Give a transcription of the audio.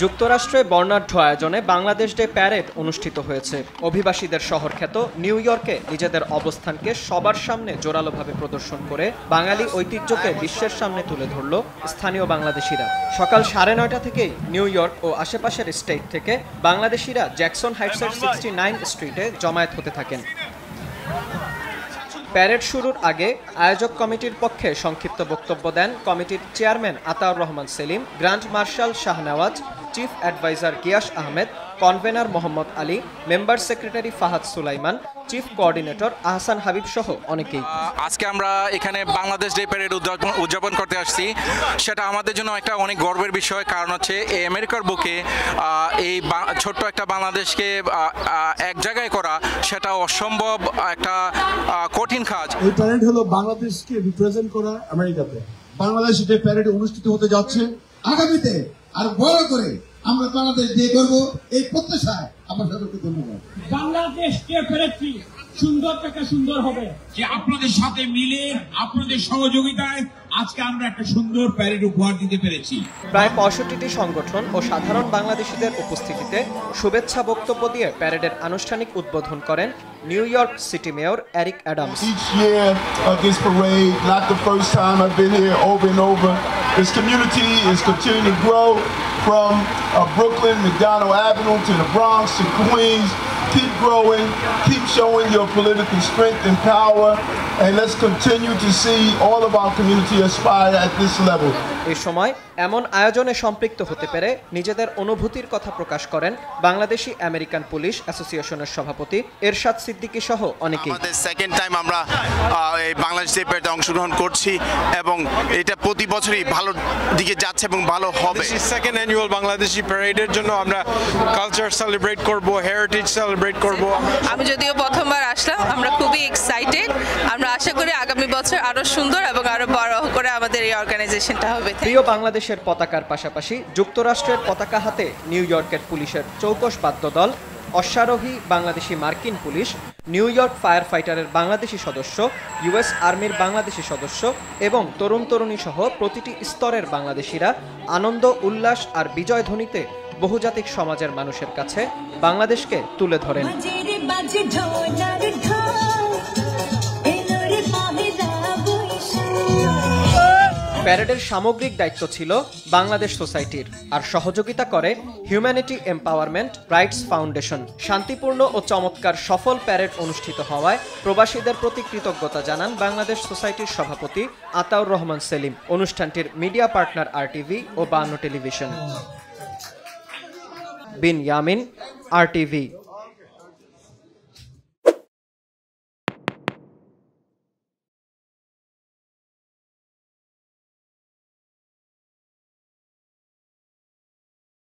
যুক্তরাষ্ট্রে বর্ণাঢ্য আয়োজনে বাংলাদেশ ডে প্যারেড অনুষ্ঠিত হয়েছে। অভিবাসীদের শহরখ্যাত নিউ ইয়র্কে নিজেদের অবস্থানকে সবার সামনে জোরালোভাবে প্রদর্শন করে বাঙালি ঐতিহ্যকে বিশ্বের সামনে তুলে ধরল স্থানীয় বাংলাদেশিরা। সকাল 9:30 থেকেই নিউ ইয়র্ক ও আশেপাশের স্টেট থেকে বাংলাদেশিরা জ্যাকসন হাইটসের 69 স্ট্রিটে জমায়েত হতে থাকেন। প্যারেড শুরুর আগে আয়োজক কমিটির পক্ষে সংক্ষিপ্ত বক্তব্য দেন কমিটির chairman Ataur Rahman Selim, grand marshal Shahnewaz, chief adviser Gias Ahmed, convener Mohammad Ali, member secretary Fahad Sulaiman, chief coordinator Ahsan Habib সহ অনেকেই। আজকে আমরা এখানে বাংলাদেশ ডে প্যারেড উদযাপন করতে আসছি। সেটা আমাদের জন্য একটা অনেক গর্বের বিষয়, কারণ হচ্ছে এই আমেরিকার বুকে এই ছোট্ট একটা বাংলাদেশকে এক জায়গায় করা সেটা অসম্ভব একটা কঠিন কাজ। এই প্যারেড হলো বাংলাদেশকে রিপ্রেজেন্ট করা আমেরিকাতে। বাংলাদেশ ডে প্যারেড অনুষ্ঠিত হতে যাচ্ছে আগামীতে আর বড় করে আমরা বাংলাদেশ ডে করব, এই প্রত্যাশায় আমার সকলকে ধন্যবাদ। বাংলাদেশ ডে প্যারেডটি সুন্দর থেকে সুন্দর হবে, যে আপনাদের সাথে মিলে আপনাদের সহযোগিতায় আজকে আমরা একটা সুন্দর প্যারেড উপহার দিতে পেরেছি। প্রায় 65টি সংগঠন ও সাধারণ বাংলাদেশিদের উপস্থিতিতে শুভেচ্ছা বক্তব্য দিয়ে প্যারেডের আনুষ্ঠানিক উদ্বোধন করেন new York city mayor Eric Adams. Each year this parade, not the first time I've been here, over and over. This community is continuing to grow from Brooklyn, McDonald Avenue to the Bronx to Queens. Keep growing, keep showing your political strength and power, and let's continue to see all of our community aspire at this level. এই সময় এমন আয়োজনে সম্পৃক্ত হতে পেরে নিজেদের অনুভূতির কথা প্রকাশ করেন বাংলাদেশি আমেরিকান পুলিশ অ্যাসোসিয়েশনের সভাপতি এরশাদ সিদ্দিকী সহ অনেকেই। আমাদের সেকেন্ড টাইম আমরা এই বাংলাদেশ ডে প্যারেডে অংশগ্রহণ করছি এবং এটা প্রতি বছরই ভালো দিকে যাচ্ছে এবং ভালো হবে। সেকেন্ড অ্যানুয়াল বাংলাদেশি প্যারেডের জন্য আমরা কালচার সেলিব্রেট করব, হেরিটেজ সেলিব্রেট করব। আমি যদিও প্রথমবার আসলাম, আমরা খুবই এক্সাইটেড। আমরা আশা করি আগামী বছর আরো সুন্দর এবং আরো বড় করে আমাদের এই অর্গানাইজেশনটা হবে। প্রিয় বাংলাদেশের পতাকার পাশাপাশি যুক্তরাষ্ট্রের পতাকা হাতে নিউ ইয়র্কের পুলিশের চৌকস বাদ্যদল, অশ্বারোহী বাংলাদেশি মার্কিন পুলিশ, নিউ ইয়র্ক ফায়ার ফাইটারের বাংলাদেশি সদস্য, ইউএস আর্মির বাংলাদেশি সদস্য এবং তরুণ তরুণী সহ প্রতিটি স্তরের বাংলাদেশিরা আনন্দ, উল্লাস আর বিজয় ধ্বনিতে বহুজাতিক সমাজের মানুষের কাছে বাংলাদেশকে তুলে ধরেন। প্যারেডের সামগ্রিক দায়িত্ব ছিল বাংলাদেশ সোসাইটির, আর সহযোগিতা করে হিউম্যানিটি এম্পাওয়ারমেন্ট রাইটস ফাউন্ডেশন। শান্তিপূর্ণ ও চমৎকার সফল প্যারেড অনুষ্ঠিত হওয়ায় প্রবাসীদের প্রতি কৃতজ্ঞতা জানান বাংলাদেশ সোসাইটির সভাপতি আতাউর রহমান সেলিম। অনুষ্ঠানটির মিডিয়া পার্টনার RTV ও 52 টেলিভিশন। বিন ইয়ামিন, RTV।